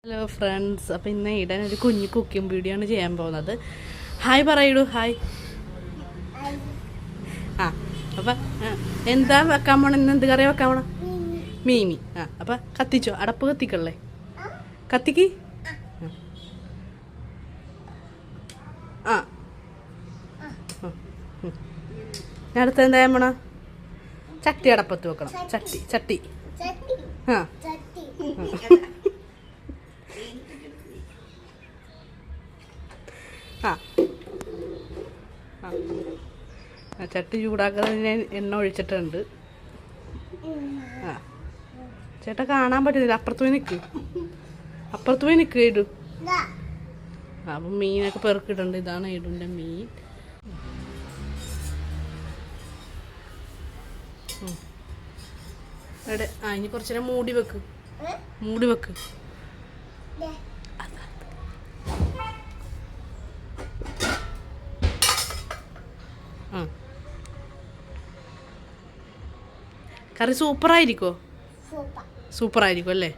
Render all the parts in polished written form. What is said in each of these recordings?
Hello friends, അപ്പോൾ ഇന്ന് ഇടാൻ ഒരു കുഞ്ഞു കുക്കിംഗ് വീഡിയോ ആണ് ചെയ്യാൻ പോകുന്നത്. ഹായ് പറയൂ. ഹായ്. അപ്പം എന്താ വെക്കാൻ പോണം? ഇന്ന് എന്ത് കറി വെക്കാൻ പോണം? മീമി. അപ്പം കത്തിച്ചോ, അടപ്പ് കത്തിക്കല്ലേ? കത്തിക്ക്. ഞാൻ അടുത്ത് എന്താ ചെയ്യാൻ പോണം? ചട്ടി അടപ്പത്ത് വെക്കണം. ചട്ടി. ചട്ടി ചൂടാക്കുന്നത് ഞാൻ എണ്ണ ഒഴിച്ചിട്ടുണ്ട്. ചേട്ടാ കാണാൻ പറ്റുന്നില്ല, അപ്പുറത്ത് പോയി നിൽക്ക് ഇടു. അപ്പം മീനൊക്കെ പെറുക്കിയിട്ടുണ്ട്. ഇതാണ് ഇടുൻ്റെ മീൻ. എവിടെ? ഇനി കുറച്ച് നേരം മൂടി വെക്ക്. കറി സൂപ്പറായിരിക്കോ? സൂപ്പറായിരിക്കും അല്ലേ?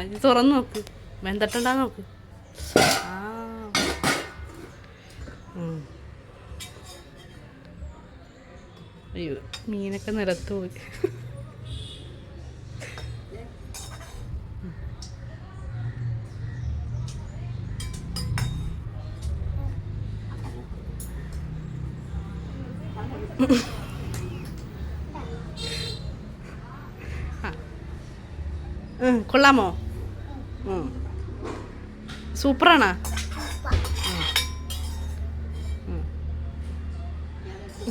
ഇത് തുറന്ന് നോക്ക്, വെന്തട്ടുണ്ടാ നോക്ക്. അയ്യോ, മീനൊക്കെ നിലത്ത് പോയി. കൊള്ളാമോ? സൂപ്പറാണോ?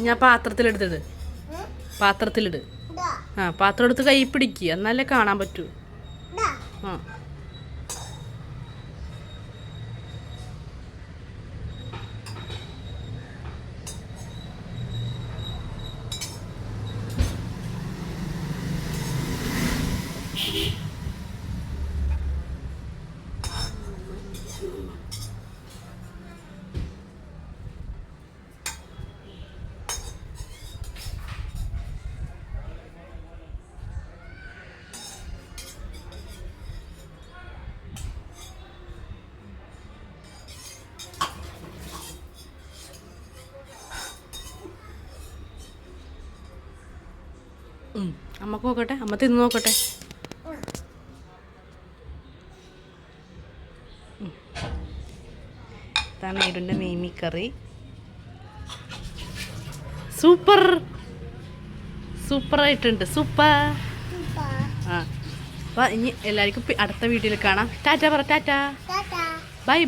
ഞാൻ പാത്രത്തിലിട്. പാത്രം എടുത്ത് കൈ പിടിക്കുക, എന്നാലേ കാണാൻ പറ്റൂ. അമ്മക്ക് നോക്കട്ടെ, അമ്മ തിന്ന് നോക്കട്ടെ. ഇതാണ് ഈടുൻ്റെ മീമി കറി. സൂപ്പറായിട്ടുണ്ട്. അപ്പം ഇനി എല്ലാവർക്കും അടുത്ത വീഡിയോയിൽ കാണാം. ടാറ്റ പറ. ടാറ്റ. ബൈ.